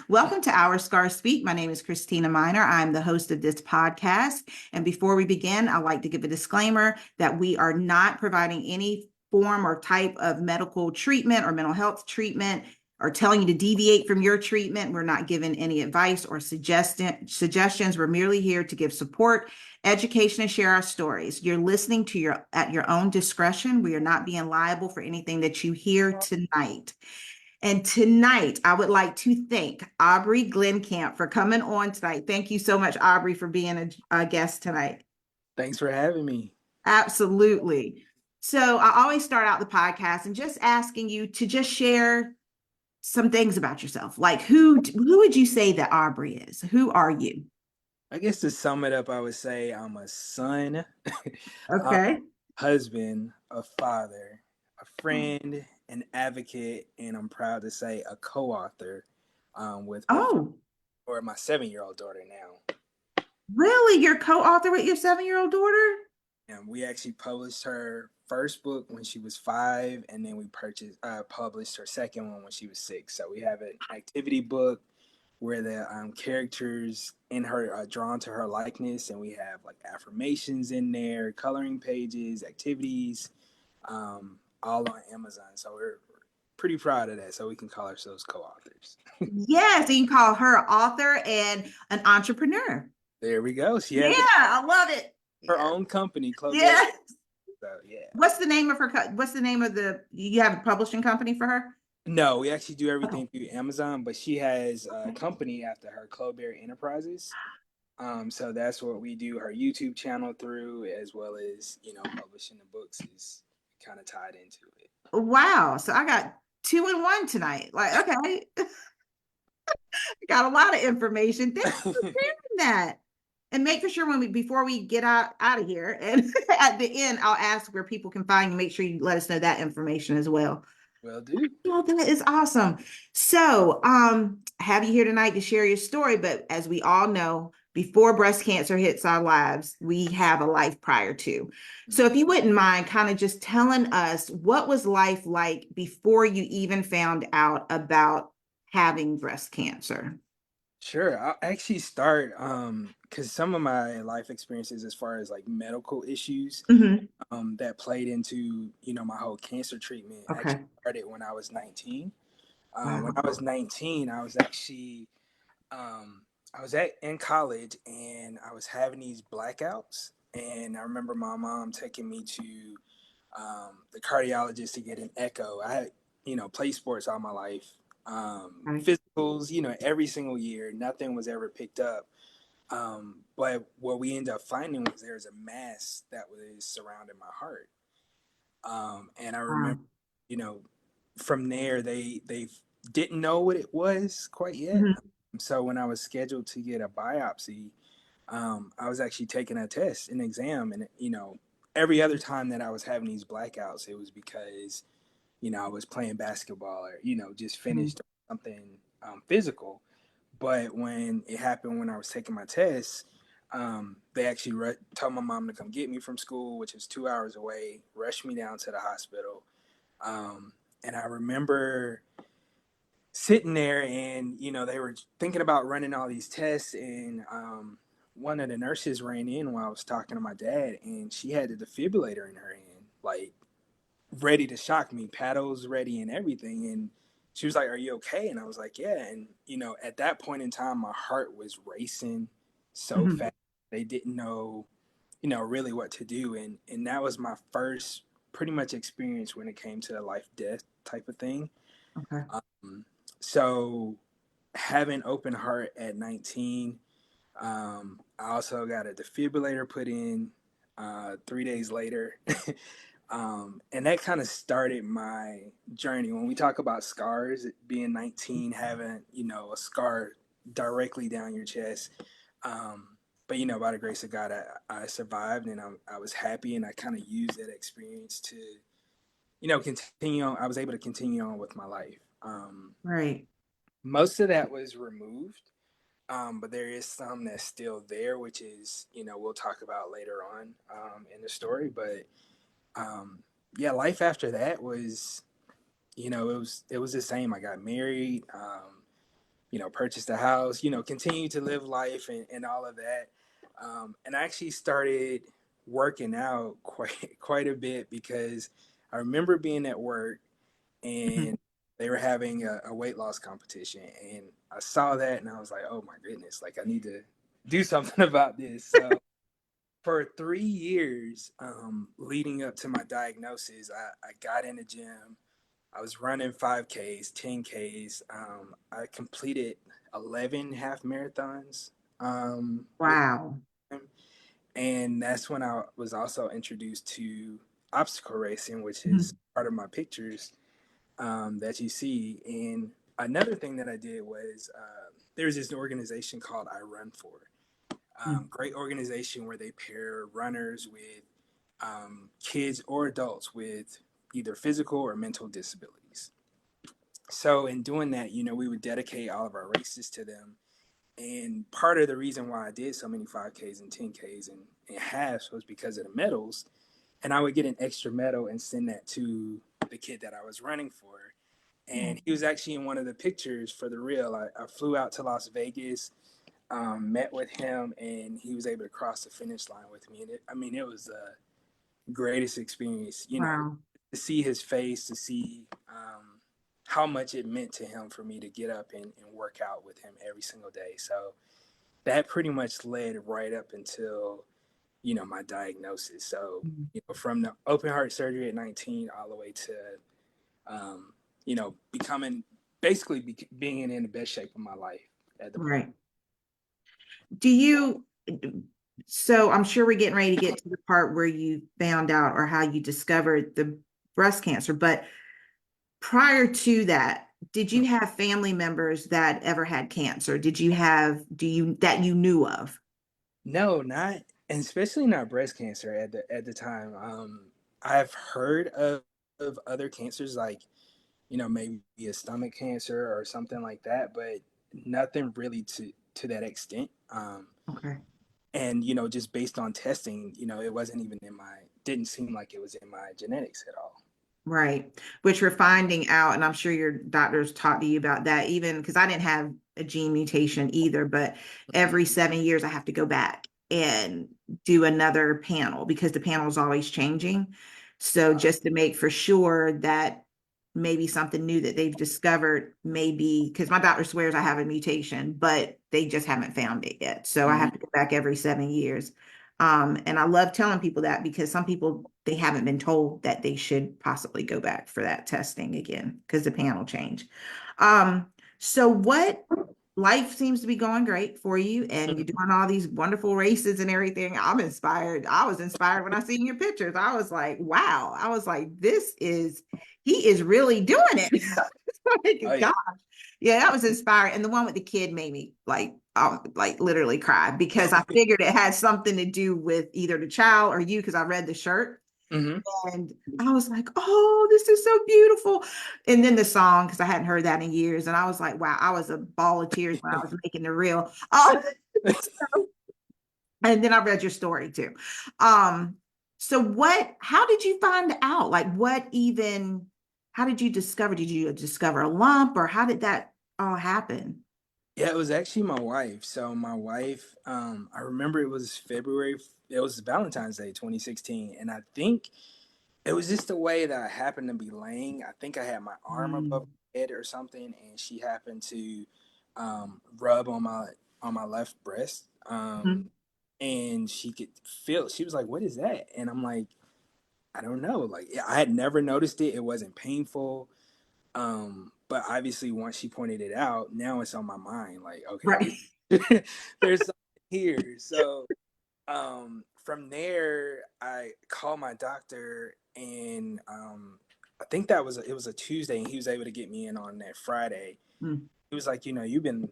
Welcome to Our Scars Speak. My name is Christina Miner. I'm the host of this podcast. And before we begin, I'd like to give a disclaimer that we are not providing any form or type of medical treatment or mental health treatment or telling you to deviate from your treatment. We're not giving any advice or suggestions. We're merely here to give support, education, and share our stories. You're listening to at your own discretion. We are not being liable for anything that you hear tonight. And tonight, I would like to thank Aubrey Glencamp for coming on tonight. Thank you so much, Aubrey, for being a guest tonight. Thanks for having me. Absolutely. So I always start out the podcast and just asking you to just share some things about yourself. Like who would you say that Aubrey is? Who are you? I guess to sum it up, I would say I'm a son, a Okay. husband, a father, a friend, an advocate, and I'm proud to say a co-author with Oh, my 7-year-old daughter now. really? You're co-author with your 7-year-old daughter? And we actually published her first book when she was 5, and then we published her second one when she was 6. So we have an activity book where the characters in her are drawn to her likeness, and we have like affirmations in there, coloring pages, activities, all on Amazon. So we're pretty proud of that. So we can call ourselves co-authors. Yes, so you can call her author and an entrepreneur. There we go. She Yeah, has I love it. her Yeah. own company, Clover. Yeah. So yeah. What's the name of her? What's the name of you have a publishing company for her? No, we actually do Oh, everything through Amazon, but she has a company after her, Clover Enterprises. So that's what we do her YouTube channel through, as well as publishing the books is kind of tied into it. wow. So I got two in one tonight. Like, okay, got a lot of information. Thank you for sharing that. And make for sure before we get out of here, and at the end, I'll ask where people can find you. Make sure you let us know that information as well. Will do. Well, that is awesome. So, have you here tonight to share your story. But as we all know, before breast cancer hits our lives, we have a life prior to. So, if you wouldn't mind kind of just telling us what was life like before you even found out about having breast cancer? Sure. I'll actually start because some of my life experiences as far as like medical issues Mm-hmm. that played into, my whole cancer treatment actually Okay. started when I was 19. When Wow. I was 19, I was actually I was in college and I was having these blackouts. And I remember my mom taking me to the cardiologist to get an echo. I had, played sports all my life, Right. physicals, every single year. Nothing was ever picked up. But what we ended up finding was there was a mass that was surrounding my heart. And I Wow. remember, you know, from there they didn't know what it was quite yet. Mhm. So when I was scheduled to get a biopsy, I was actually taking a test, an exam, and every other time that I was having these blackouts, it was because I was playing basketball or just finished something physical. But when it happened when I was taking my test, they actually told my mom to come get me from school, which is 2 hours away, rushed me down to the hospital. And I remember sitting there and, they were thinking about running all these tests. And one of the nurses ran in while I was talking to my dad, and she had the defibrillator in her hand, like ready to shock me, paddles ready and everything. And she was like, "Are you okay?" And I was like, "Yeah." And at that point in time, my heart was racing so Mhm. fast. They didn't know, really what to do. And that was my first pretty much experience when it came to a life death type of thing. Okay. Um, so having open heart at 19, I also got a defibrillator put in 3 days later. And that kind of started my journey. When we talk about scars, being 19, having, a scar directly down your chest. But, by the grace of God, I survived, and I was happy, and I kind of used that experience to, continue on. I was able to continue on with my life. Right. Most of that was removed, but there is some that's still there, which is, we'll talk about later on in the story. But yeah, life after that was, it was the same. I got married. purchased a house, continue to live life and all of that. And I actually started working out quite a bit because I remember being at work Mhm. and they were having a weight loss competition, and I saw that and I was like, oh my goodness, like I need to do something about this. So for 3 years leading up to my diagnosis, I got in the gym. I was running 5Ks, 10Ks. I completed 11 half marathons with Wow. him. And that's when I was also introduced to obstacle racing, which is Mhm. part of my pictures that you see. And another thing that I did was there's this organization called I Run For. Mhm. Great organization where they pair runners with kids or adults with either physical or mental disabilities. So in doing that, we would dedicate all of our races to them. And part of the reason why I did so many 5Ks and 10Ks and halves was because of the medals. And I would get an extra medal and send that to the kid that I was running for. And he was actually in one of the pictures for the reel. I flew out to Las Vegas, met with him, and he was able to cross the finish line with me. And it was the greatest experience, Wow. to see his face, to see how much it meant to him for me to get up and work out with him every single day. So that pretty much led right up until, my diagnosis. So, Mhm. from the open heart surgery at 19 all the way to, becoming basically being in the best shape of my life at the point. Right. Do you, so I'm sure we're getting ready to get to the part where you found out or how you discovered the breast cancer, but prior to that, did you have family members that ever had cancer? That you knew of? No, not, and especially not breast cancer at the time. I've heard of other cancers like, maybe a stomach cancer or something like that, but nothing really to that extent. Okay. And just based on testing, it wasn't even didn't seem like it was in my genetics at all. Right. Which we're finding out, and I'm sure your doctors talked to you about that, even because I didn't have a gene mutation either, but every 7 years I have to go back and do another panel because the panel is always changing. So Wow. just to make for sure that maybe something new that they've discovered, maybe because my doctor swears I have a mutation, but they just haven't found it yet. So I Mhm. have to go back every 7 years. And I love telling people that because some people they haven't been told that they should possibly go back for that testing again because the panel change. Um, so what life seems to be going great for you and you're doing all these wonderful races and everything. I'm inspired. I was inspired when I seen your pictures. I was like, wow. I was like, he is really doing it. Oh Like, yeah. God. Yeah, that was inspiring. And the one with the kid made me like literally cry because I figured it had something to do with either the child or you because I read the shirt Hmm. and I was like, oh, this is so beautiful. And then the song, because I hadn't heard that in years. And I was like, wow, I was a ball of tears when I was making the reel. And then I read your story too. Um, how did you find out? How did you discover? Did you discover a lump or how did that all happen? Yeah, it was actually my wife. So my wife, I remember it was February. It was Valentine's Day, 2016, and I think it was just the way that I happened to be laying. I think I had my arm above Mm. my head or something, and she happened to rub on my left breast, Mhm. and she could feel. She was like, "What is that?" And I'm like, "I don't know." Like I had never noticed it. It wasn't painful. But obviously, once she pointed it out, now it's on my mind. Like, okay, Right. there's something here. So from there, I called my doctor, and I think it was a Tuesday, and he was able to get me in on that Friday. Mm. He was like, you've been,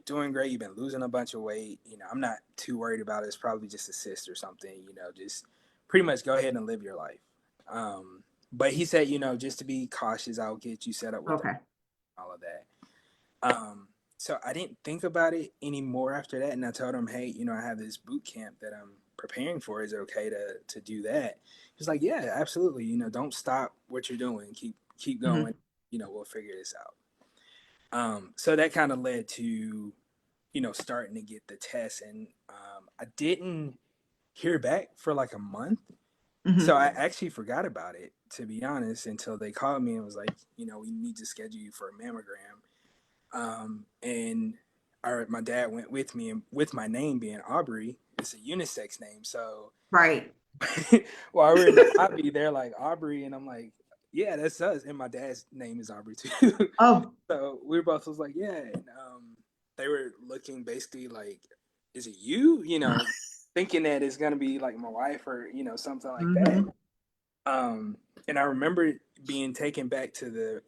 doing great. You've been losing a bunch of weight. I'm not too worried about it. It's probably just a cyst or something. Just pretty much go ahead and live your life. But he said, just to be cautious, I'll get you set up with the Okay. all of that. So I didn't think about it anymore after that, and I told him, hey, I have this boot camp that I'm preparing for. Is it okay to do that? He was like, yeah, absolutely. Don't stop what you're doing. Keep going. Mhm. We'll figure this out. So that kind of led to, starting to get the test. And I didn't hear back for like a month. So Mhm. I actually forgot about it, to be honest, until they called me and was like, we need to schedule you for a mammogram. And my dad went with me, and with my name being Aubrey, it's a unisex name. So Right. while we're in the lobby, they're like Aubrey, and I'm like, yeah, that's us. And my dad's name is Aubrey too. Oh. So we both was like, yeah. And they were looking basically like, is it you? Thinking that it's gonna be like my wife or something like that. Mhm. And I remember being taken back to the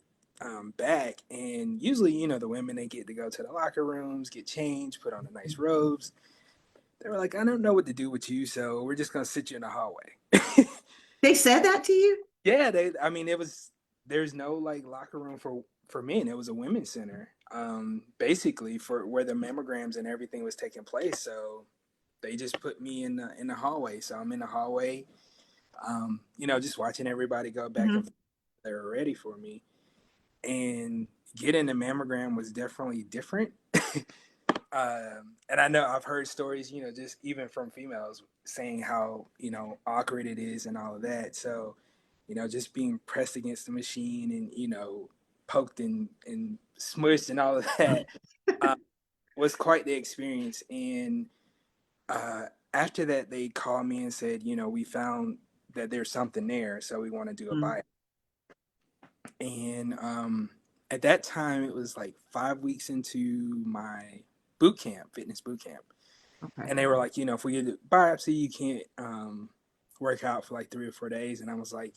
back, and usually, the women, they get to go to the locker rooms, get changed, put on the nice robes. They were like, I don't know what to do with you, so we're just gonna sit you in the hallway. They said that to you? Yeah, I mean, there's no like locker room for men. It was a women's center, basically, for where the mammograms and everything was taking place. So they just put me in the hallway. So I'm in the hallway, just watching everybody go back and Mhm. forth. They were ready for me, and getting the mammogram was definitely different. And I know I've heard stories, just even from females saying how, awkward it is and all of that. So, just being pressed against the machine and, poked and smushed and all of that uh, was quite the experience. And uh, after that, they called me and said, we found that there's something there. So we want to do a Mhm. biopsy. And at that time, it was like 5 weeks into my boot camp, fitness boot camp. Okay. And they were like, if we get a biopsy, you can't work out for like 3 or 4 days. And I was like,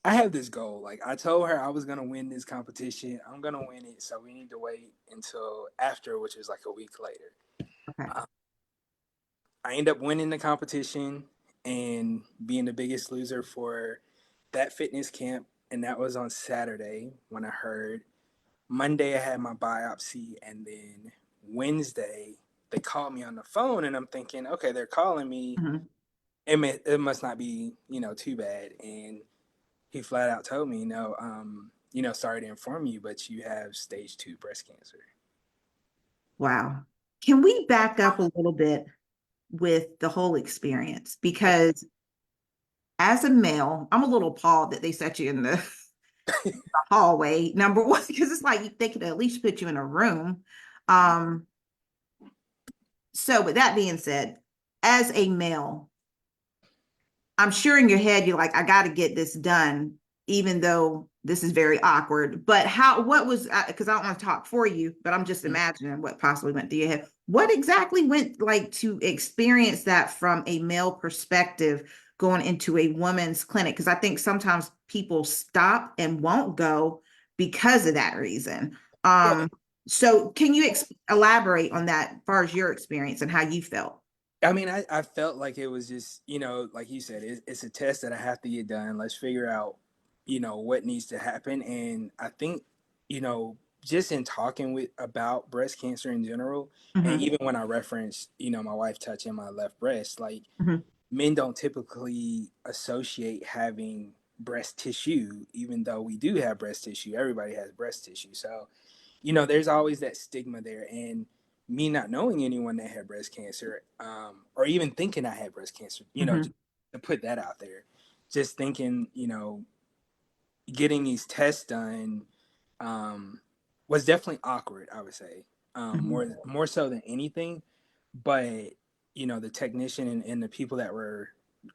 I have this goal. Like, I told her I was gonna win this competition. I'm gonna win it. So we need to wait until after, which is like a week later. Okay. Uh, I end up winning the competition and being the biggest loser for that fitness camp. And that was on Saturday when I heard. Monday, I had my biopsy. And then Wednesday, they called me on the phone. And I'm thinking, okay, they're calling me. Mhm. It must not be, too bad. And he flat out told me, no, sorry to inform you, but you have stage 2 breast cancer. Wow. Can we back up a little bit with the whole experience? Because as a male, I'm a little appalled that they set you in the hallway, number one, because it's like they could at least put you in a room. Um, so with that being said, as a male, I'm sure in your head you're like, I got to get this done, even though this is very awkward. But what was, because I don't want to talk for you, but I'm just imagining what possibly went through your head. What exactly went like to experience that from a male perspective going into a woman's clinic? Because I think sometimes people stop and won't go because of that reason. Yeah, So can you elaborate on that as far as your experience and how you felt? I mean, I felt like it was just, like you said, it's a test that I have to get done. Let's figure out, what needs to happen. And I think, just in talking with about breast cancer in general, and Mhm. even when I referenced, my wife touching my left breast, like Mhm. men don't typically associate having breast tissue, even though we do have breast tissue. Everybody has breast tissue. So, there's always that stigma there. And me not knowing anyone that had breast cancer, or even thinking I had breast cancer, Mhm. just to put that out there, just thinking, getting these tests done um, was definitely awkward, I would say, Mhm. more so than anything. But the technician and the people that were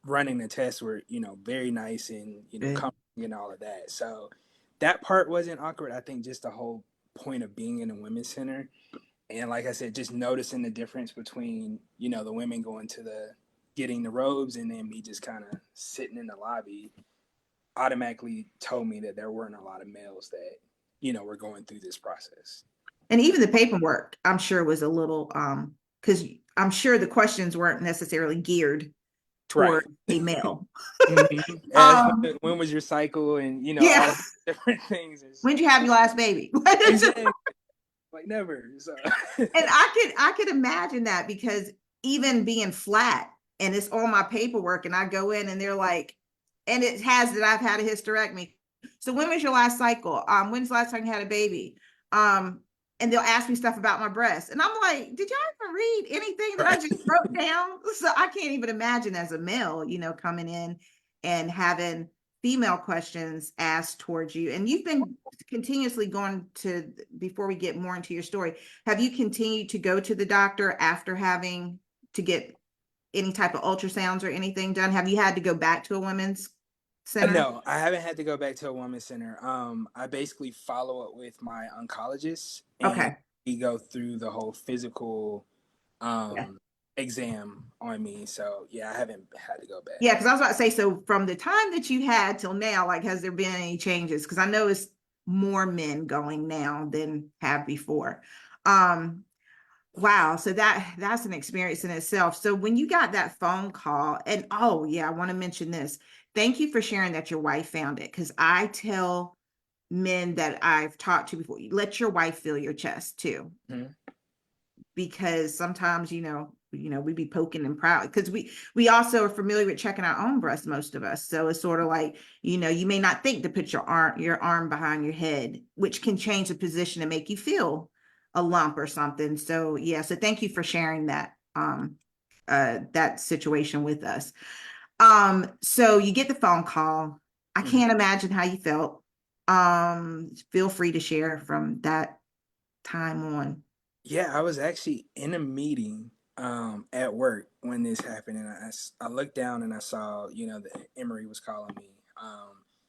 running the tests were very nice and Good. comforting and all of that. So that part wasn't awkward. I think just the whole point of being in a women's center, and like I said, just noticing the difference between the women going to the getting the robes and then me just kind of sitting in the lobby automatically told me that there weren't a lot of males that were going through this process. And even the paperwork, I'm sure was a little because I'm sure the questions weren't necessarily geared Right. toward a male. Mm-hmm. As Um, when was your cycle, and yeah. all of the different things. Is When'd you have your last baby? exactly like never. So And I could imagine that because even being flat and it's on my paperwork and I go in and they're like, and it has that I've had a hysterectomy. So when was your last cycle? When's the last time you had a baby? and they'll ask me stuff about my breasts. And I'm like, did y'all even read anything that I Right. just wrote down? So I can't even imagine as a male, coming in and having female questions asked towards you. And you've been continuously going to, before we get more into your story, have you continued to go to the doctor after having to get any type of ultrasounds or anything done? Have you had to go back to a women's center? No, I haven't had to go back to a women's center. I basically follow up with my oncologist, and Okay. we go through the whole physical Yeah. um, exam on me. So yeah, I haven't had to go back. Yeah, because I was about to say, so from the time that you had till now, like, has there been any changes? Because I know it's more men going now than have before. Um, wow, so that's an experience in itself. So when you got that phone call, and oh yeah, I want to mention this. Thank you for sharing that your wife found it. Because I tell men that I've talked to before, let your wife feel your chest too, Mhm. because sometimes we be poking and proud because we also are familiar with checking our own breasts, most of us. So it's sort of like, you may not think to put your arm behind your head, which can change the position and make you feel a lump or something. So yeah, so thank you for sharing that situation with us. So you get the phone call. I Mhm. can't imagine how you felt. Feel free to share from that time on. Yeah, I was actually in a meeting at work when this happened, and I looked down and I saw, that Emory was calling me.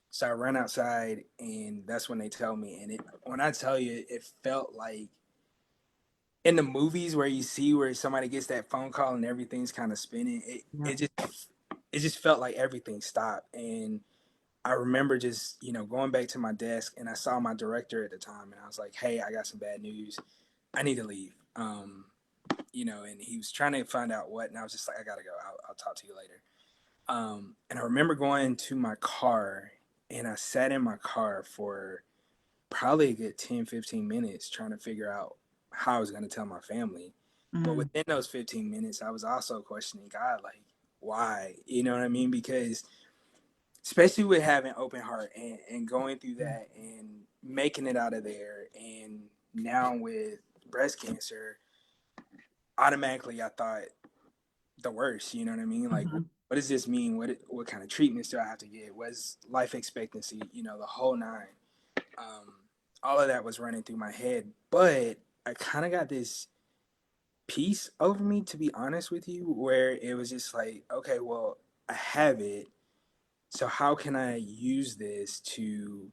So I ran outside, and that's when they tell me. And when I tell you, it felt like in the movies where you see where somebody gets that phone call and everything's kind of spinning. It Yeah. it just it just felt like everything stopped, and I remember just going back to my desk, and I saw my director at the time, and I was like, "Hey, I got some bad news. I need to leave." And he was trying to find out what, and I was just like, "I gotta go. I'll talk to you later." And I remember going to my car, and I sat in my car for probably a good 10, 15 minutes trying to figure out how I was going to tell my family. But Mhm. within those 15 minutes, I was also questioning God, like, why? You know what I mean? Because especially with having open heart and going through that and making it out of there, and now with breast cancer, automatically I thought the worst. You know what I mean? Like, Mhm. what does this mean? What kind of treatments do I have to get? What's life expectancy? The whole nine. Um, all of that was running through my head, but I kind of got this peace over me, to be honest with you, where it was just like, okay, well, I have it. So how can I use this to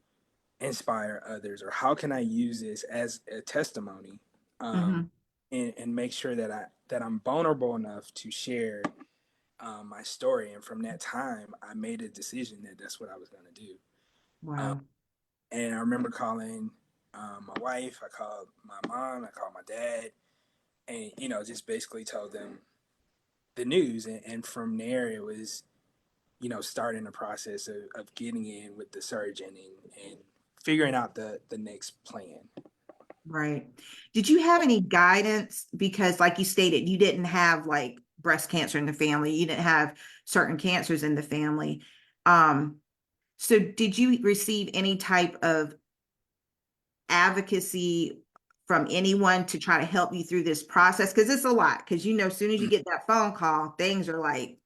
inspire others, or how can I use this as a testimony, um, Mhm. and make sure that I'm vulnerable enough to share my story. And from that time, I made a decision that that's what I was going to do. Um, Wow. and I remember calling my wife, I called my mom, I called my dad, and just basically told them the news. And from there, it was starting the process of getting in with the surgeon and figuring out the next plan. Right. Did you have any guidance? Because, like you stated, you didn't have like breast cancer in the family, you didn't have certain cancers in the family. Um, so did you receive any type of advocacy from anyone to try to help you through this process? Because it's a lot. Because as soon as you get that phone call, things are like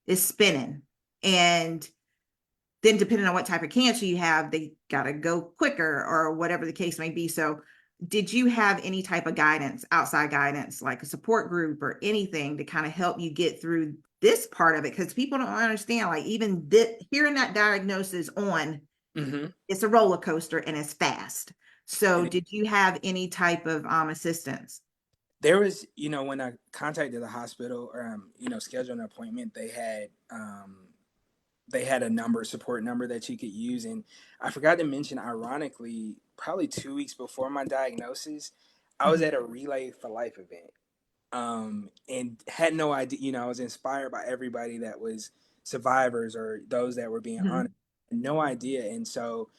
it's spinning. And then depending on what type of cancer you have, they got to go quicker or whatever the case may be. So did you have any type of guidance, outside guidance, like a support group or anything to kind of help you get through this part of it? Because people don't understand, like even hearing that diagnosis Mm-hmm. it's a roller coaster and it's fast. So And did you have any type of assistance? there was, when I contacted the hospital or scheduled an appointment, they had a support number that you could use. And I forgot to mention, ironically, probably 2 weeks before my diagnosis, I was Mhm. at a Relay for Life event, and had no idea. I was inspired by everybody that was survivors or those that were being honest. Mhm. No idea. And so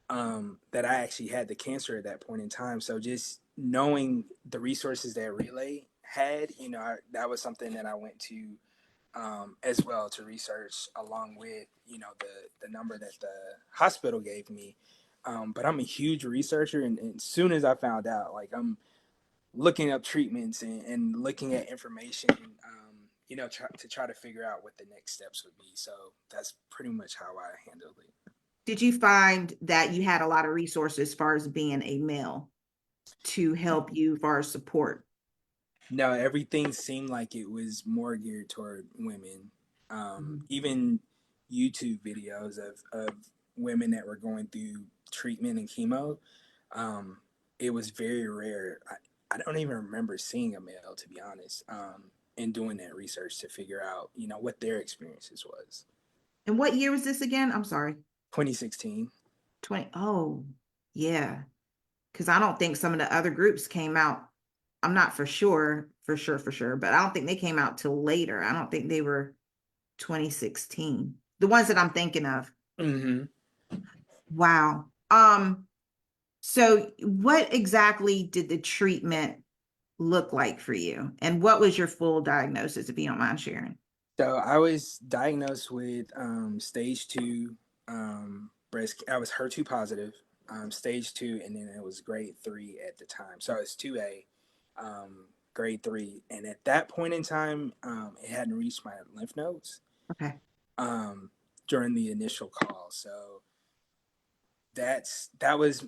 that I actually had the cancer at that point in time. So just knowing the resources that Relay had, that was something that I went to as well to research, along with the number that the hospital gave me. But I'm a huge researcher, and as soon as I found out, like I'm looking up treatments and looking at information, to try to figure out what the next steps would be. So that's pretty much how I handled it. Did you find that you had a lot of resources as far as being a male to help you as far as support? No, everything seemed like it was more geared toward women. Mhm. Even YouTube videos of women that were going through treatment and chemo, um, it was very rare. I don't even remember seeing a male, to be honest, and doing that research to figure out, what their experiences was. And what year was this again? I'm sorry. 2016. 20. Oh, yeah. Because I don't think some of the other groups came out. I'm not for sure, but I don't think they came out till later. I don't think they were 2016. The ones that I'm thinking of. Mm-hmm. Wow. So what exactly did the treatment look like for you? And what was your full diagnosis, if you don't mind sharing? So I was diagnosed with stage two breast. I was HER2 positive, stage two, and then it was grade three at the time. So it's 2A, grade three, and at that point in time, it hadn't reached my lymph nodes Okay. um, during the initial call. So that was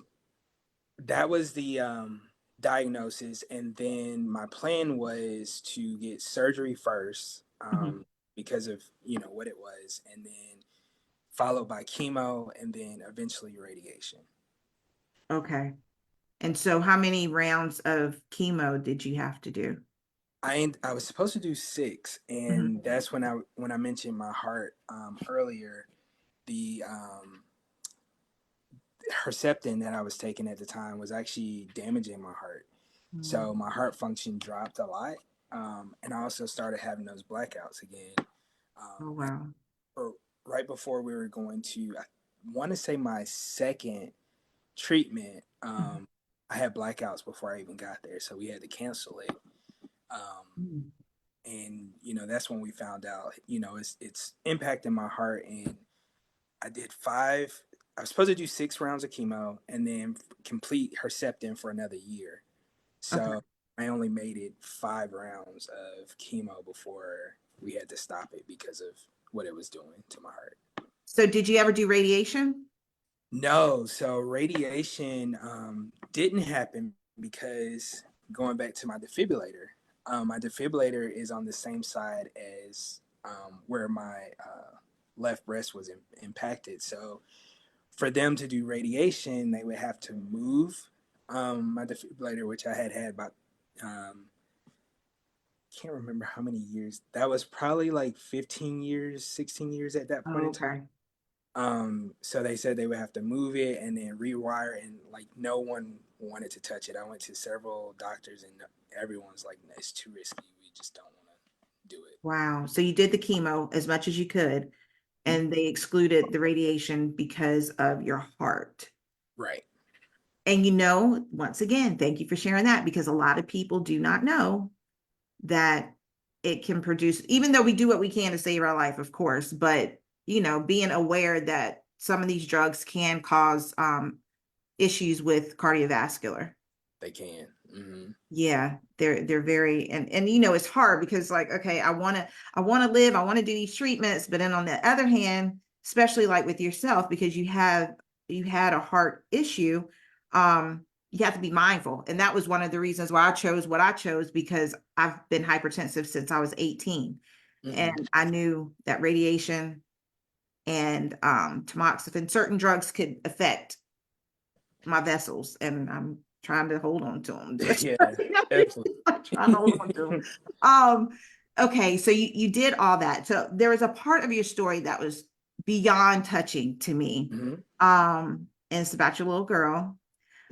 the diagnosis, and then my plan was to get surgery first, Mhm. because of what it was, and then followed by chemo, and then eventually radiation. Okay. And so how many rounds of chemo did you have to do? I was supposed to do six, Mhm. and that's when I mentioned my heart earlier. The Herceptin that I was taking at the time was actually damaging my heart. Mm. So my heart function dropped a lot. And I also started having those blackouts again. Oh, And wow. right before we were going to, I want to say my second treatment, Mhm. I had blackouts before I even got there. So we had to cancel it. Um, Mm. and, that's when we found out, it's impacting my heart. And I did five. I was supposed to do 6 rounds of chemo and then complete Herceptin for another year. Okay. So I only made it 5 rounds of chemo before we had to stop it because of what it was doing to my heart. So did you ever do radiation? No, so radiation didn't happen because going back to my defibrillator is on the same side as where my left breast was impacted. So for them to do radiation, they would have to move my defibrillator, which I had about can't remember how many years. That was probably like 15 years, 16 years at that point Oh, in time. okay. So they said they would have to move it and then rewire, and like no one wanted to touch it. I went to several doctors, and everyone's like, it's too risky. We just don't want to do it. Wow. So you did the chemo as much as you could, and they excluded the radiation because of your heart. Right. And once again, thank you for sharing that because a lot of people do not know that it can produce, even though we do what we can to save our life, of course, but being aware that some of these drugs can cause issues with cardiovascular. They can. Mm-hmm. Yeah, they're very, and it's hard because, like, okay, I want to live, I want to do these treatments, but then on the other hand, especially like with yourself, because you had a heart issue, you have to be mindful. And that was one of the reasons why I chose what I chose, because I've been hypertensive since I was 18. And Mm-hmm. I knew that radiation and tamoxifen, certain drugs could affect my vessels, and I'm trying to hold on to them. Yeah, definitely. I'm trying to hold on to them. Okay, so you did all that. So there was a part of your story that was beyond touching to me. Mm-hmm. And it's about your little girl.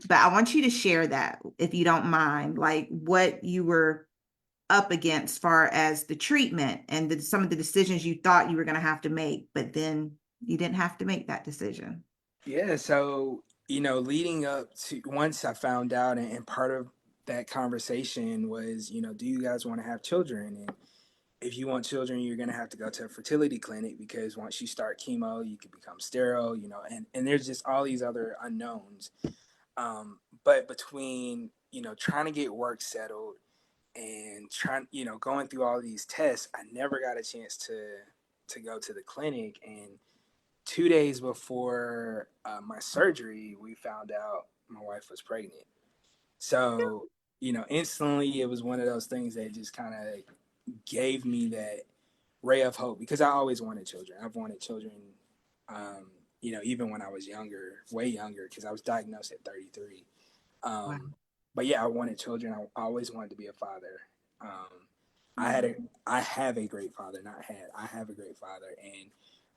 But I want you to share that if you don't mind, like what you were up against as far as the treatment and some of the decisions you thought you were going to have to make, but then you didn't have to make that decision. Yeah, so leading up to once I found out, and part of that conversation was, do you guys want to have children? if you want children, you're going to have to go to a fertility clinic, because once you start chemo, you could become sterile, and there's just all these other unknowns. But between, trying to get work settled and going through all these tests, I never got a chance to go to the clinic. And 2 days before my surgery, we found out my wife was pregnant. So, instantly it was one of those things that just kind of gave me that ray of hope, because I always wanted children. I've wanted children, even when I was younger, way younger, because I was diagnosed at 33. Wow. But yeah, I wanted children. I always wanted to be a father. Um, I have a great father, not had. I have a great father, and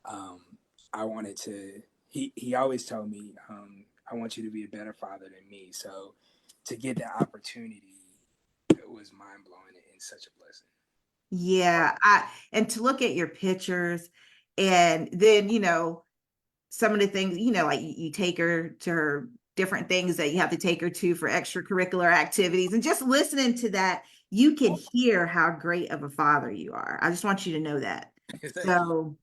um, I wanted to. He always told me, I want you to be a better father than me. So to get that opportunity, it was mind blowing and such a blessing. Yeah, and to look at your pictures and then, some of the things, like you take her to her different things that you have to take her to for extracurricular activities. And just listening to that, you can hear how great of a father you are. I just want you to know that. Thank you. So,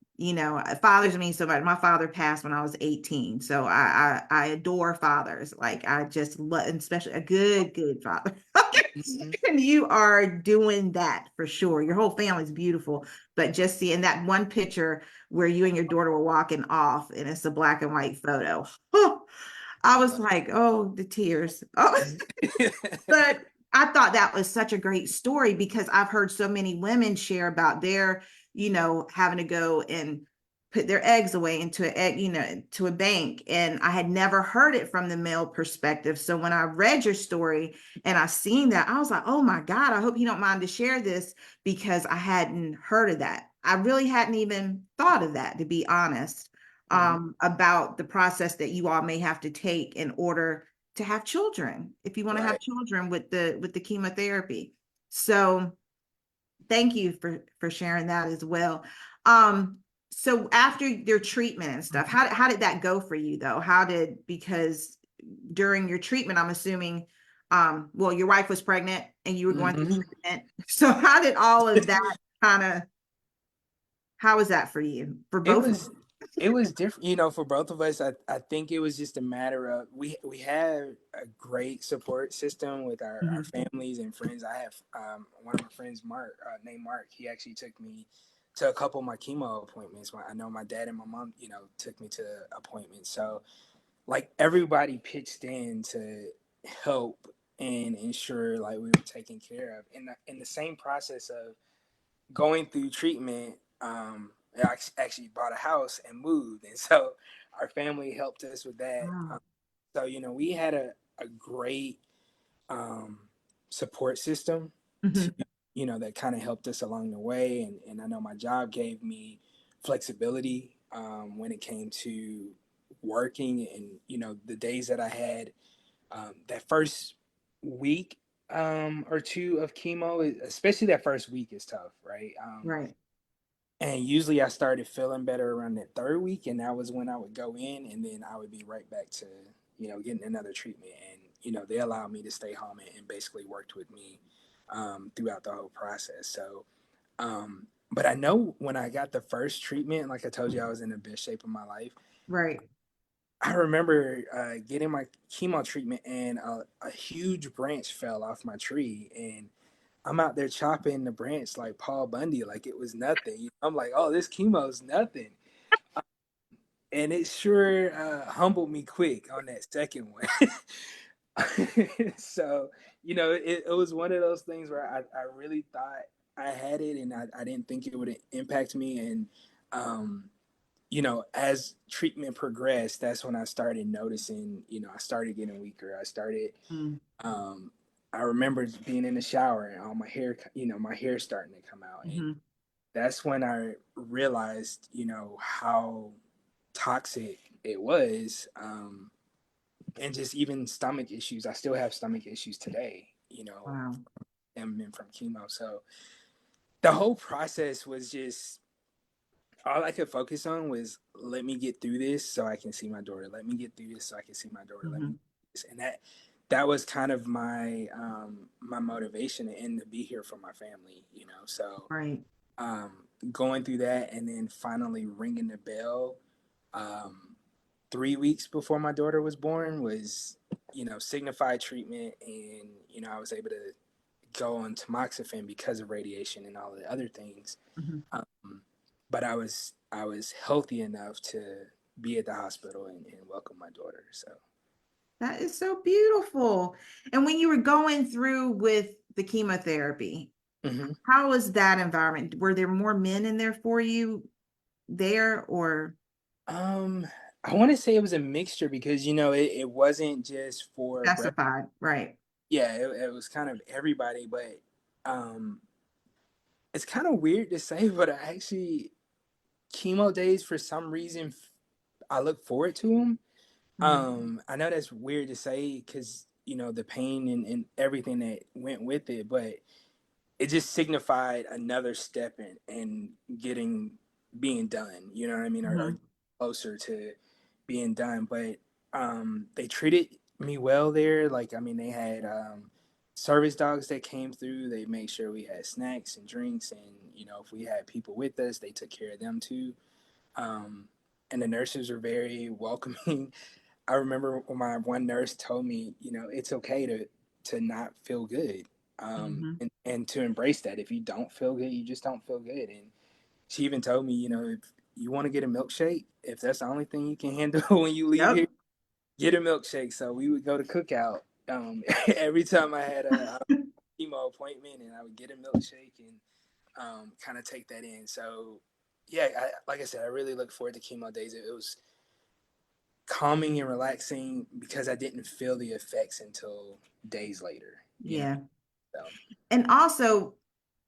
fathers mean so much. My father passed when I was 18. So I adore fathers. Like I just love, and especially a good father. Mhm. And you are doing that for sure. Your whole family's beautiful. But just seeing that one picture where you and your daughter were walking off and it's a black and white photo. I was like, oh, the tears. Oh, but I thought that was such a great story because I've heard so many women share about their, having to go and put their eggs away into a egg, to a bank. And I had never heard it from the male perspective. So when I read your story and I seen that, I was like, oh my God, I hope you don't mind to share this because I hadn't heard of that. I really hadn't even thought of that, to be honest, Mhm. about the process that you all may have to take in order to have children if you want to have Right. children with the chemotherapy. So thank you for sharing that as well. um so after your treatment and stuff, how did that go for you though? Because during your treatment, I'm assuming, well, your wife was pregnant and you were going through Mhm. treatment. So how did all of that kind of, how was that for you, for It both of was it was different, for both of us. I think it was just a matter of, we had a great support system with our you? families and friends. I have one of my friends, Mark, named Mark. He actually took me to a couple of my chemo appointments. I know my dad and my mom, took me to appointments. So like everybody pitched in to help and ensure like we were taken care of. In the same process of going through treatment, I actually bought a house and moved, and so our family helped us with that. Wow. So we had a great um, support system to, Mhm. that kind of helped us along the way, and I know my job gave me flexibility when it came to working, and the days that I had, that first week or two of chemo, especially that first week, is tough, right? Right. And usually I started feeling better around that third week, and that was when I would go in, and then I would be right back to, getting another treatment. And, they allowed me to stay home and basically worked with me throughout the whole process. So, but I know when I got the first treatment, like I told you, I was in the best shape of my life. Right. I remember getting my chemo treatment, and a huge branch fell off my tree, and I'm out there chopping the branch like Paul Bundy, like it was nothing. I'm like, oh, this chemo's nothing. And it sure humbled me quick on that second one. So, it was one of those things where I really thought I had it, and I didn't think it would impact me. And, as treatment progressed, that's when I started noticing, I started getting weaker. Mm. Um, I remember being in the shower and all my hair, my hair starting to come out. And Mhm. that's when I realized, how toxic it was. And just even stomach issues. I still have stomach issues today, Wow. stemming from chemo. So the whole process was just, all I could focus on was, let me get through this so I can see my daughter. Let me get through this so I can see my daughter. Let me Mhm. do this. And that was kind of my my motivation and to be here for my family. So Right. going through that and then finally ringing the bell, um, 3 weeks before my daughter was born was, signified treatment. And, I was able to go on tamoxifen because of radiation and all the other things. Mhm. Um, but I was healthy enough to be at the hospital and welcome my daughter. So That is so beautiful. And when you were going through with the chemotherapy, hmm how was that environment? Were there more men in there for you there or um, I want to say it was a mixture because it wasn't just for breast. specified? Right. Yeah, it was kind of everybody, but um, it's kind of weird to say, but I actually chemo days for some reason I look forward to them. Mhm. I know that's weird to say because the pain and everything that went with it, but it just signified another step in getting being done. You know what I mean, or Mhm. closer to being done. But they treated me well there. Like I mean, they had service dogs that came through. They made sure we had snacks and drinks, and if we had people with us, they took care of them too. Um, and the nurses were very welcoming. I remember when my one nurse told me, it's okay to not feel good, Mhm. and to embrace that. If you don't feel good, you just don't feel good. And she even told me, if you want to get a milkshake, if that's the only thing you can handle when you leave here, Yep. get a milkshake. So we would go to Cookout every time I had a chemo appointment, and I would get a milkshake and kind of take that in. So yeah, like I said, I really look forward to chemo days. It was calming and relaxing because I didn't feel the effects until days later. Yeah. So And also,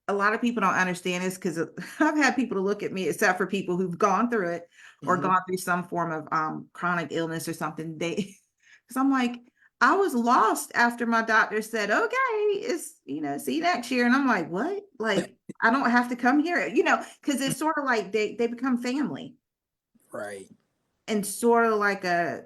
a lot of people don't understand this because I've had people to look at me, except for people who've gone through it or hmm gone through some form of chronic illness or something. They, because I'm like, I was lost after my doctor said, okay, it's, see you next year. And I'm like, what? Like, I don't have to come here, because it's sort of like they become family right. and sort of like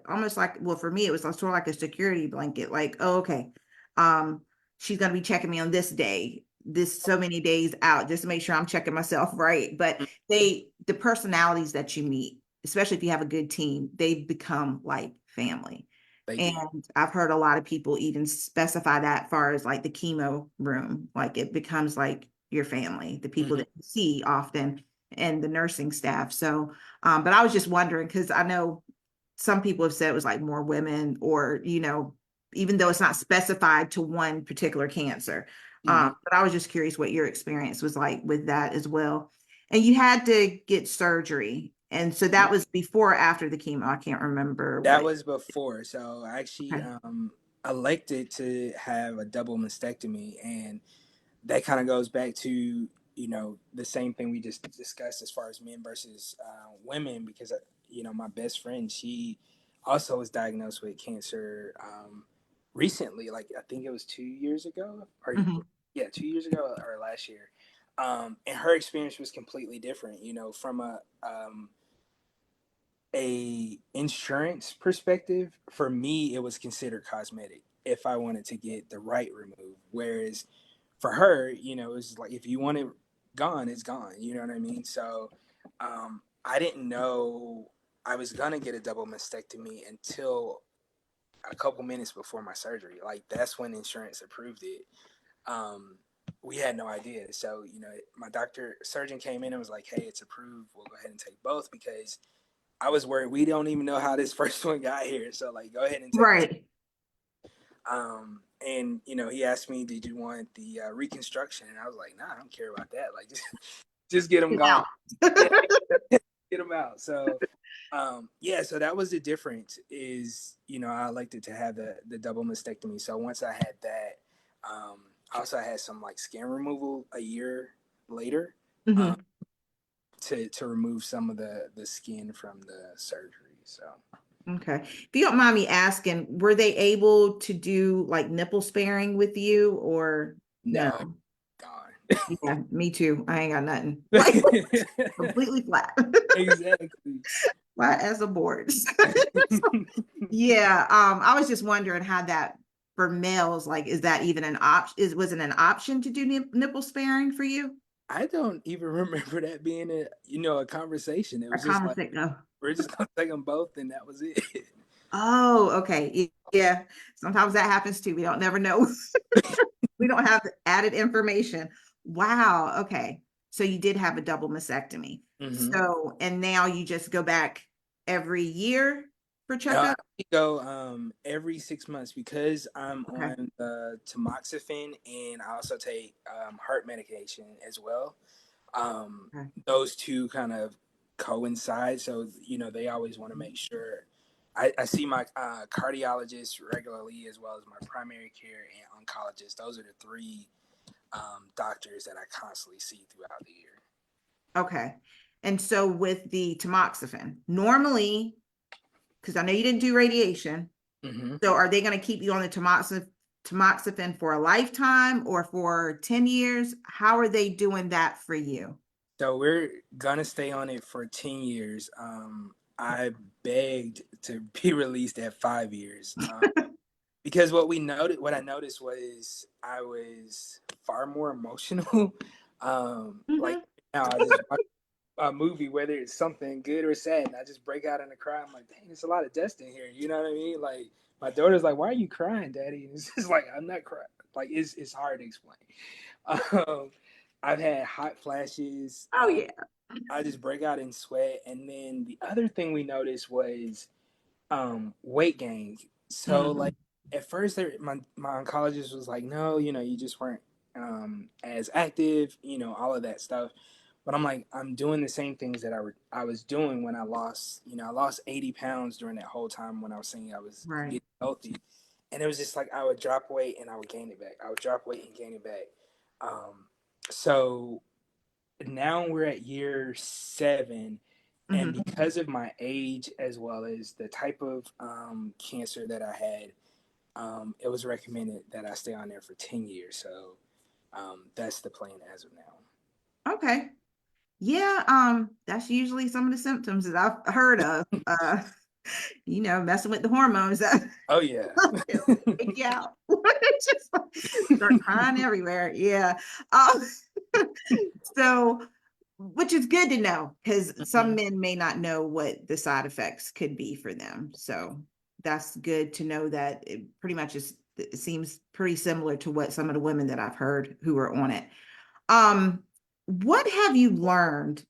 almost like, well, for me, it was sort of like a security blanket. Like, oh, okay, um, she's gonna be checking me on this day, this so many days out, just to make sure I'm checking myself right. But Mhm. the personalities that you meet, especially if you have a good team, they become like family. They do. And I've heard a lot of people even specify that far as like the chemo room, like it becomes like your family, the people hmm that you see often and the nursing staff. So but I was just wondering because I know some people have said it was like more women, or even though it's not specified to one particular cancer. hmm But I was just curious what your experience was like with that as well. And you had to get surgery, and so that was before or after the chemo. I can't remember That what. was before. So I actually Okay. elected to have a double mastectomy, and that kind of goes back to the same thing we just discussed as far as men versus women, because my best friend, she also was diagnosed with cancer recently, like I think it was 2 years ago, or Mhm. yeah, 2 years ago or last year. And her experience was completely different, from a insurance perspective. For me, it was considered cosmetic if I wanted to get the right remove, whereas for her, it's like if you want it gone, it's gone. You know what I mean? So I didn't know I was gonna get a double mastectomy until a couple minutes before my surgery. Like that's when insurance approved it. Um, we had no idea. So my surgeon came in and was like, "Hey, it's approved. We'll go ahead and take both," because I was worried we don't even know how this first one got here. So like, go ahead and take this. Right. And he asked me, "Did you want the reconstruction?" And I was like, "Nah, I don't care about that. Like, just get them gone. Now. Yeah, get them out." So, yeah. So that was the difference. Is I elected to have the double mastectomy. So once I had that, I also had some like skin removal a year later, um, Mhm. to remove some of the skin from the surgery. So Okay. If you don't mind me asking, were they able to do like nipple sparing with you or no? no, gone. Yeah, me too. I ain't got nothing. Like completely flat. Exactly. Flat as a board. Yeah. I was just wondering how that for males, like, is that even an option? Was it an option to do nipple sparing for you? I don't even remember that being a conversation. It A was just like conversation? we're just gonna take them both, and that was it. Oh, okay. Yeah. Sometimes that happens too. We don't never know. We don't have added information. Wow. Okay. So you did have a double mastectomy. hmm So, and now you just go back every year for I checkup? go every 6 months because I'm Okay. on the tamoxifen, and I also take heart medication as well. Um, Okay. those two kind of coincide, so they always want to make sure. I see my cardiologist regularly, as well as my primary care and oncologist. Those are the three doctors that I constantly see throughout the year. Okay. And so with the tamoxifen, normally, because I know you didn't do radiation, hmm so are they going to keep you on the tamoxifen for a lifetime or for 10 years? How are they doing that for you? So we're gonna stay on it for 10 years. I begged to be released at 5 years because what I noticed was I was far more emotional. Like Mhm. now, I just watch a movie, whether it's something good or sad, and I just break out in a cry. I'm like, dang, there's a lot of dust in here. You know what I mean? Like my daughter's like, why are you crying, Daddy? And it's just like I'm not crying. Like it's hard to explain. Um, I've had hot flashes. Oh, yeah. I just break out in sweat. And then the other thing we noticed was weight gain. So like Mhm. at first my oncologist was like, no, you just weren't as active, all of that stuff. But I'm like, I'm doing the same things that I was doing when I lost 80 pounds during that whole time when I was saying I was Right. getting healthy. And it was just like I would drop weight and I would gain it back. I would drop weight and gain it back. So now we're at year 7, and Mhm. because of my age as well as the type of cancer that I had, it was recommended that I stay on there for 10 years. So that's the plan as of now. Okay. Yeah, that's usually some of the symptoms that I've heard of. Messing with the hormones that Oh yeah. it'll take you out. It's just like, start crying everywhere. Yeah. Um, so which is good to know because some Mhm. men may not know what the side effects could be for them. So that's good to know that it pretty much it seems pretty similar to what some of the women that I've heard who are on it. Um, what have you learned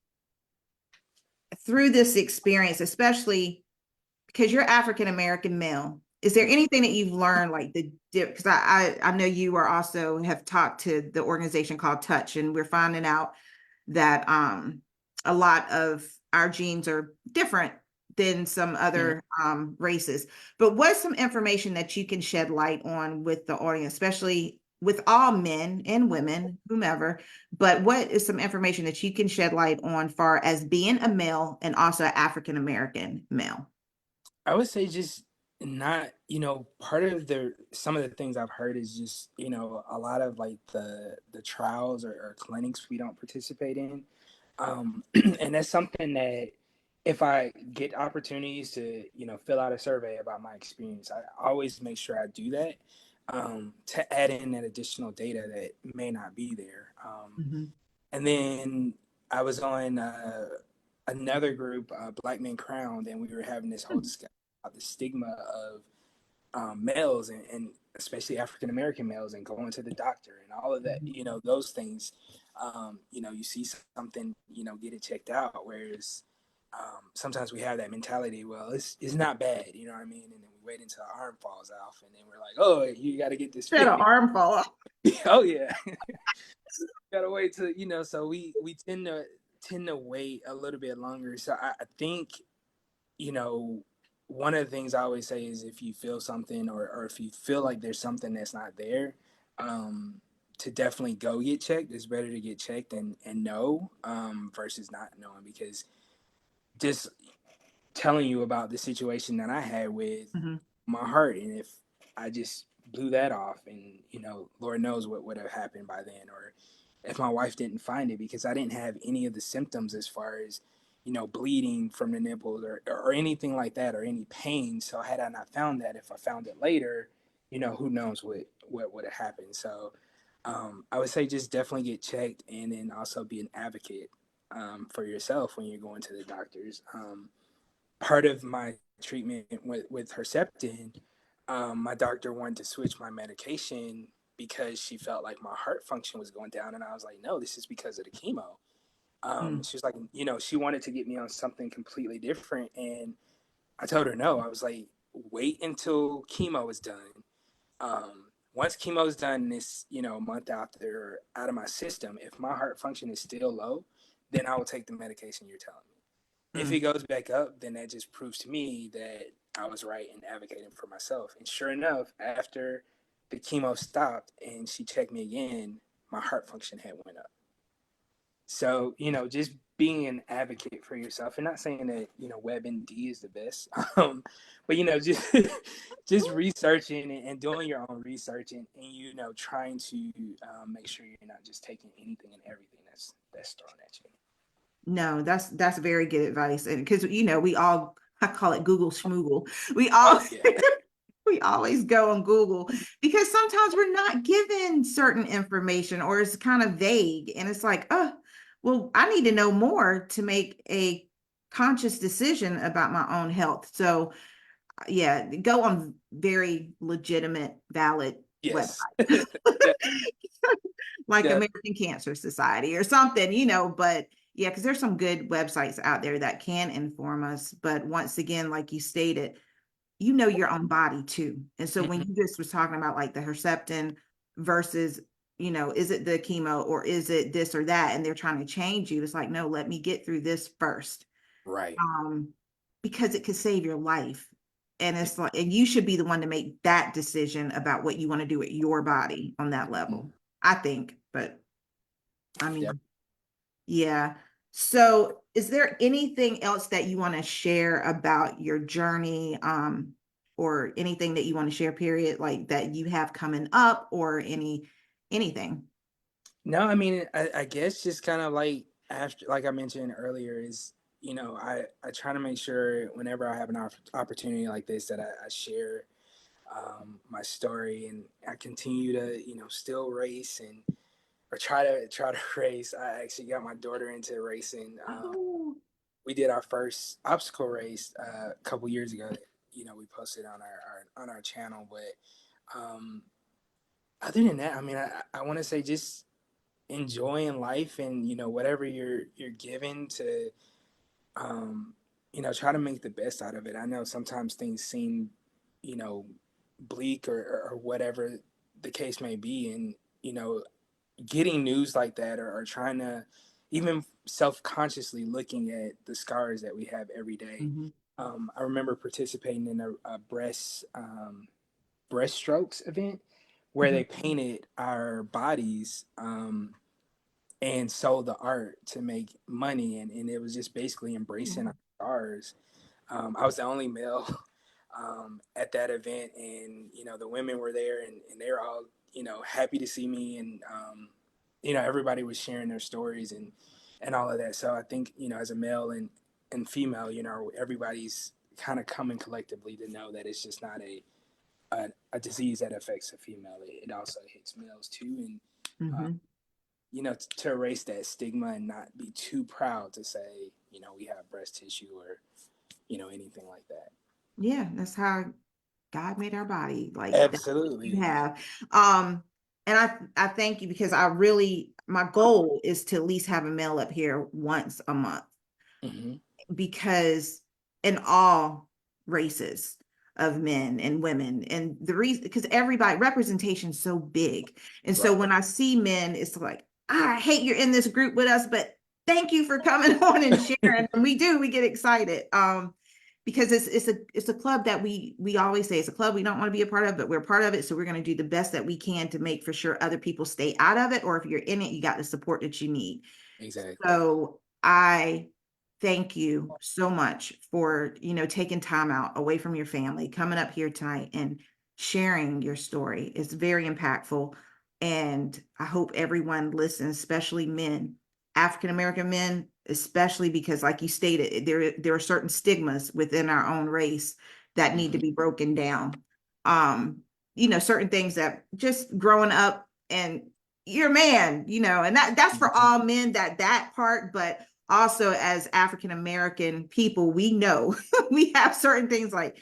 through this experience, especially because you're African American male? Is there anything that you've learned, like the dip? Because I know you are also have talked to the organization called Touch, and we're finding out that a lot of our genes are different than some Mhm. other races. But what's some information that you can shed light on with the audience, especially with all men and women, whomever? But what is some information that you can shed light on far as being a male and also African American male? I would say just not, part of the some of the things I've heard is just, a lot of like the trials or clinics we don't participate in. And that's something that if I get opportunities to, fill out a survey about my experience, I always make sure I do that to add in that additional data that may not be there. Mhm. And then I was on another group, Black Men Crowned, and we were having this whole discussion about the stigma of males and especially African American males and going to the doctor and all of that, Mhm. those things. You see something, get it checked out. Whereas sometimes we have that mentality, well, it's not bad, you know what I mean? And then we wait until our arm falls off, and then we're like, oh, you got to get this Had an fixed. arm fall off. Oh yeah, gotta wait till So we tend to wait a little bit longer. So I think you know, one of the things I always say is if you feel something or if you feel like there's something that's not there, to definitely go get checked. It's better to get checked and know versus not knowing, because just telling you about the situation that I had with Mhm. my heart, and if I just blew that off, and Lord knows what would have happened by then, or if my wife didn't find it, because I didn't have any of the symptoms as far as bleeding from the nipples or anything like that, or any pain. So had I not found that, if I found it later, who knows what would have happened. So I would say just definitely get checked, and then also be an advocate for yourself when you're going to the doctors. Part of my treatment with Herceptin, my doctor wanted to switch my medication because she felt like my heart function was going down, and I was like, no, this is because of the chemo. Mm, She was like, she wanted to get me on something completely different, and I told her no. I was like, wait until chemo is done. Once chemo is done, this a month after out of my system, if my heart function is still low, then I will take the medication you're telling me. If mm. it goes back up, then that just proves to me that I was right in advocating for myself. And sure enough, after the chemo stopped and she checked me again, my heart function had went up. So, just being an advocate for yourself, and not saying that, WebMD is the best, but, just just researching and doing your own research, and trying to make sure you're not just taking anything and everything that's thrown at you. No, that's very good advice. And because we all, I call it Google schmoogle. We Oh all yeah. we always go on Google because sometimes we're not given certain information or it's kind of vague. And it's like, oh, well, I need to know more to make a conscious decision about my own health. So yeah, go on very legitimate, valid Yes. websites. Like Def- American Cancer Society or something, but yeah, because there's some good websites out there that can inform us. But once again, like you stated, your own body too. And so when Mhm. you just was talking about like the Herceptin versus, is it the chemo or is it this or that? And they're trying to change you. It's like, no, let me get through this first. Right. Um, because it could save your life. And it's like, and you should be the one to make that decision about what you want to do with your body on that Mhm. level, I think. But I Def- mean, yeah. So is there anything else that you want to share about your journey, or anything that you want to share, period, like that you have coming up or anything? No, I mean, I guess just kind of like after, like I mentioned earlier, is I try to make sure whenever I have an opportunity like this that I share my story, and I continue to still race, and or try to race. I actually got my daughter into racing. Oh, We did our first obstacle race a couple years ago. We posted on our channel, but other than that, I mean, I want to say just enjoying life, and whatever you're given to try to make the best out of it. I know sometimes things seem you know bleak, or whatever the case may be, and getting news like that, or trying to even self-consciously looking at the scars that we have every day. mhm, I remember participating in a breaststrokes event where mhm, they painted our bodies, and sold the art to make money, and it was just basically embracing our scars. I was the only male at that event, and the women were there, and they were all happy to see me, and everybody was sharing their stories, and all of that. So I think as a male and female, everybody's kind of coming collectively to know that it's just not a disease that affects a female. It also hits males too, and uh, mhm. to erase that stigma and not be too proud to say, we have breast tissue, or, anything like that. Yeah, that's how God made our body. Like that's what you Absolutely. have. Um, and I thank you because I really, my goal is to at least have a mail up here once a month, Hmm. because in all races of men and women, and the reason, because everybody representation is so big. And so Right. when I see men, it's like, I hate you're in this group with us, but thank you for coming on and sharing. And we get excited. Because it's a club that we always say it's a club we don't want to be a part of, but we're part of it. So we're going to do the best that we can to make for sure other people stay out of it. Or if you're in it, you got the support that you need. Exactly. So I thank you so much for, taking time out away from your family, coming up here tonight and sharing your story. It's very impactful. And I hope everyone listens, especially men, African American men, especially because, like you stated, there are certain stigmas within our own race that need to Hmm. be broken down. Certain things that just growing up and you're a man, and that's for Mhm. all men, that part, but also as African American people, we know we have certain things like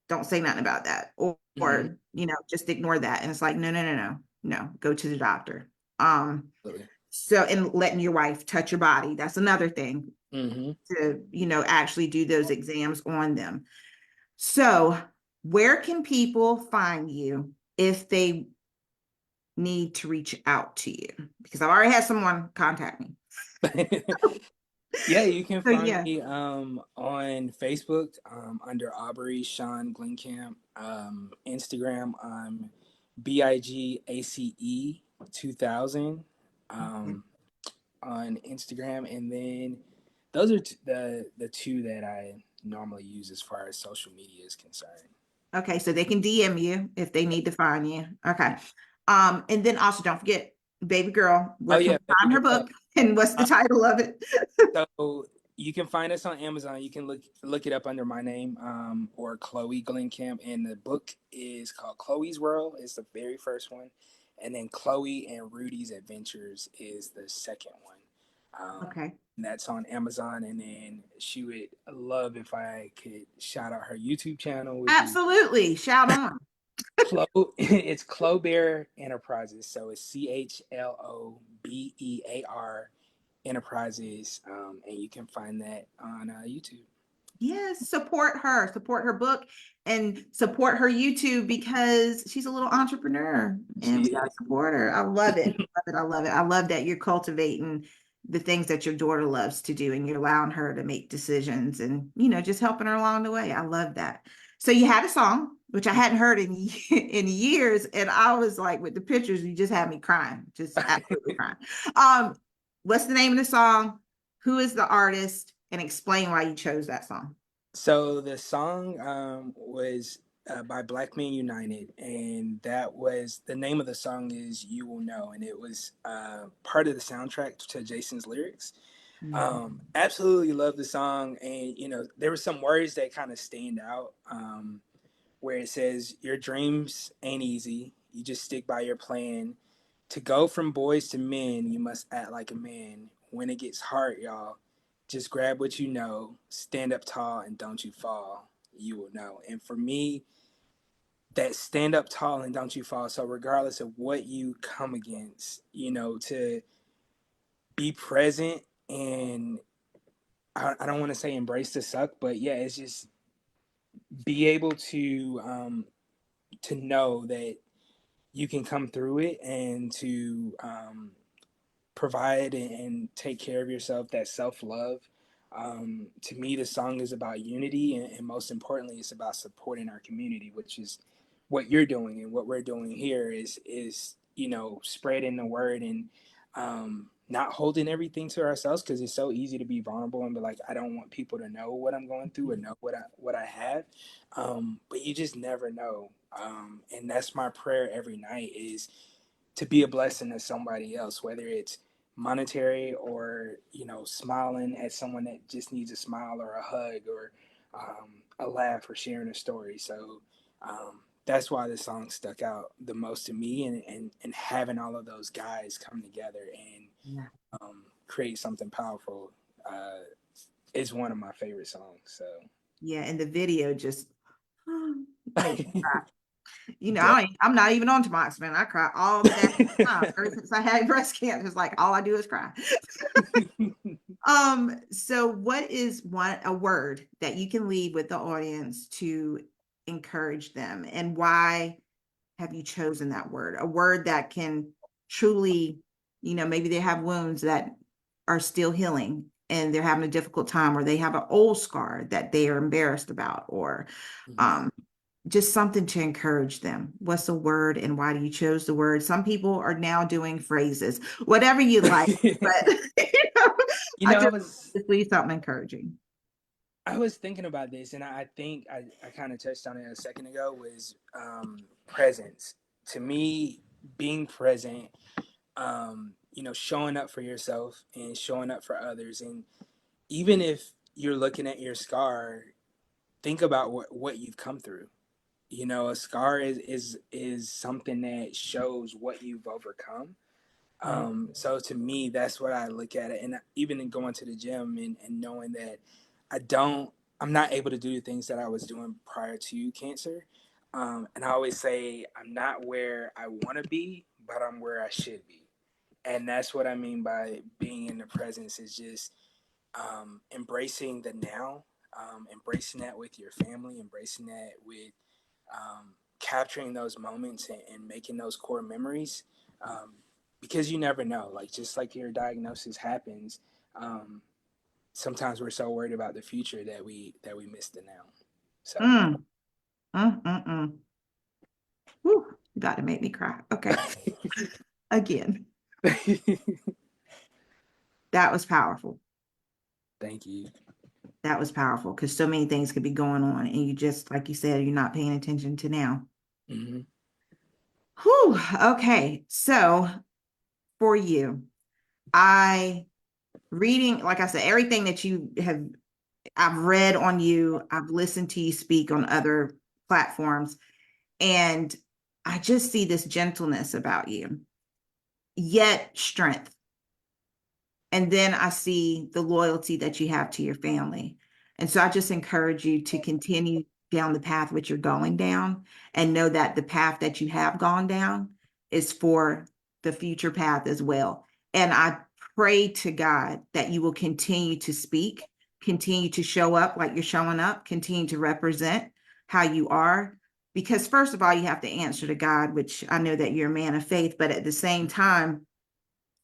don't say nothing about that, Mhm. or just ignore that. And it's like, no, no, no, no, no, go to the doctor. Um, Absolutely. so and letting your wife touch your body, that's another thing Mhm. to, actually do those exams on them. So where can people find you if they need to reach out to you? Because I've already had someone contact me. Yeah, you can So find yeah. me on Facebook under Aubrey Sean Glencamp. Instagram, BIGACE 2000 um, on Instagram, and then those are the two that I normally use as far as social media is concerned. Okay, so they can DM you if they need to find you. Okay. And then also don't forget, baby girl, Oh where can yeah, we baby find her girl. book and what's the title of it? So you can find us on Amazon. You can look it up under my name, or Chloe Glencamp, and the book is called Chloe's World. It's the very first one, and then Chloe and Rudy's Adventures is the second one. Okay. And that's on Amazon. And then she would love if I could shout out her YouTube channel, which is Absolutely. Shout on. Chloe. It's Clobear Enterprises. So it's CHLOBEAR Enterprises, and you can find that on YouTube. Yes, support her book, and support her YouTube because she's a little entrepreneur and we She gotta support her. I love it. Love it. I love it. I love that you're cultivating the things that your daughter loves to do and you're allowing her to make decisions and just helping her along the way. I love that. So you had a song, which I hadn't heard in in years, and I was like, with the pictures, you just had me crying, just absolutely crying. Um, what's the name of the song? Who is the artist? And explain why you chose that song. So the song was by Black Men United, and that was the name of the song is "You Will Know," and it was part of the soundtrack to Jason's lyrics. Mhm. Absolutely love the song, and there were some words that kind of stand out. Where it says, "Your dreams ain't easy. You just stick by your plan. To go from boys to men, you must act like a man. When it gets hard, y'all, just grab what you know, stand up tall, and don't you fall. You will know." And for me, that stand up tall and don't you fall. So regardless of what you come against, to be present and I don't want to say embrace the suck, but yeah, it's just be able to know that you can come through it and to provide and take care of yourself, that self-love. To me, the song is about unity, and most importantly, it's about supporting our community, which is what you're doing and what we're doing here is spreading the word and not holding everything to ourselves, because it's so easy to be vulnerable and be like, I don't want people to know what I'm going through or know what I have, but you just never know. And that's my prayer every night, is to be a blessing to somebody else, whether it's monetary or smiling at someone that just needs a smile or a hug or a laugh or sharing a story. So that's why this song stuck out the most to me, and having all of those guys come together and Yeah. create something powerful uh, is one of my favorite songs. So Yeah, and the video just makes me cry. Def- I'm not even on tamoxifen. I cry all the damn time. Ever since I had breast cancer, it's like all I do is cry. So what is a word that you can leave with the audience to encourage them, and why have you chosen that word? A word that can truly, maybe they have wounds that are still healing and they're having a difficult time, or they have an old scar that they are embarrassed about, or um, just something to encourage them. What's the word and why do you choose the word? Some people are now doing phrases, whatever you like, but know, you I know, just leave something encouraging. I was thinking about this, and I think I kind of touched on it a second ago. Was presence. To me, being present, showing up for yourself and showing up for others, and even if you're looking at your scar, think about what you've come through. A scar is something that shows what you've overcome. So to me, that's what I look at it. And even in going to the gym and knowing that I don't, I'm not able to do the things that I was doing prior to cancer. And I always say, I'm not where I want to be, but I'm where I should be. And that's what I mean by being in the presence is just embracing the now, embracing that with your family, embracing that with capturing those moments and making those core memories. Because you never know, like just like your diagnosis happens, um, sometimes we're so worried about the future that we miss the now. So Mm, mm. Whew, you about to make me cry. Okay. Again, that was powerful. thank you. That was powerful because so many things could be going on. And you just, like you said, you're not paying attention to now. Mm-hmm. Whew. Okay. So for you, I reading, like I said, everything that you have, I've read on you, I've listened to you speak on other platforms, and I just see this gentleness about you, yet strength. And then I see the loyalty that you have to your family. And so I just encourage you to continue down the path which you're going down and know that the path that you have gone down is for the future path as well. And I pray to God that you will continue to speak, continue to show up like you're showing up, continue to represent how you are. Because, first of all, you have to answer to God, which I know that you're a man of faith, but at the same time,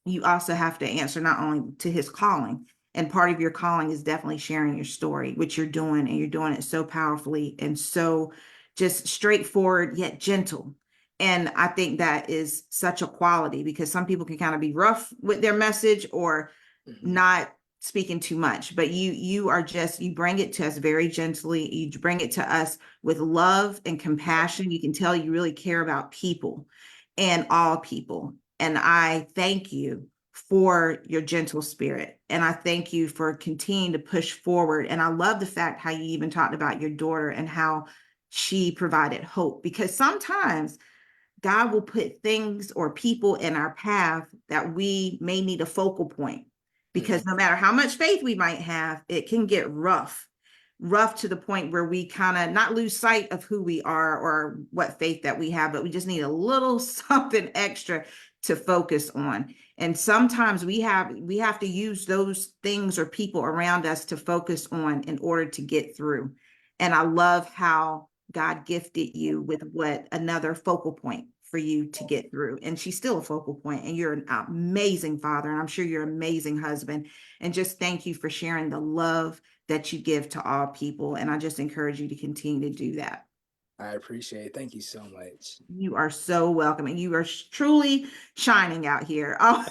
you also have to answer not only to his calling, and part of your calling is definitely sharing your story, which you're doing, and you're doing it so powerfully and so just straightforward yet gentle. And I think that is such a quality because some people can kind of be rough with their message or Mm-hmm. not speaking too much, but you are just, you bring it to us very gently, you bring it to us with love and compassion. You can tell you really care about people and all people. And I thank you for your gentle spirit. And I thank you for continuing to push forward. And I love the fact how you even talked about your daughter and how she provided hope, because sometimes God will put things or people in our path that we may need a focal point, Mm-hmm. because no matter how much faith we might have, it can get rough to the point where we kind of not lose sight of who we are or what faith that we have, but we just need a little something extra to focus on. And sometimes we have to use those things or people around us to focus on in order to get through. And I love how God gifted you with what another focal point for you to get through. And she's still a focal point, and you're an amazing father. And I'm sure you're an amazing husband. And just thank you for sharing the love that you give to all people. And I just encourage you to continue to do that. I appreciate it. Thank you so much. You are so welcome. And you are truly shining out here. Oh,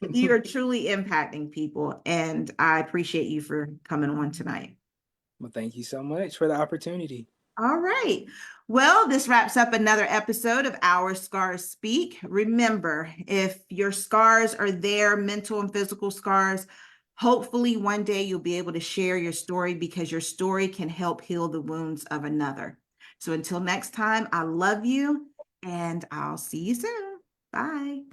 you are truly impacting people. And I appreciate you for coming on tonight. Well, thank you so much for the opportunity. All right. Well, this wraps up another episode of Our Scars Speak. Remember, if your scars are there, mental and physical scars, hopefully one day you'll be able to share your story, because your story can help heal the wounds of another. So until next time, I love you and I'll see you soon. Bye.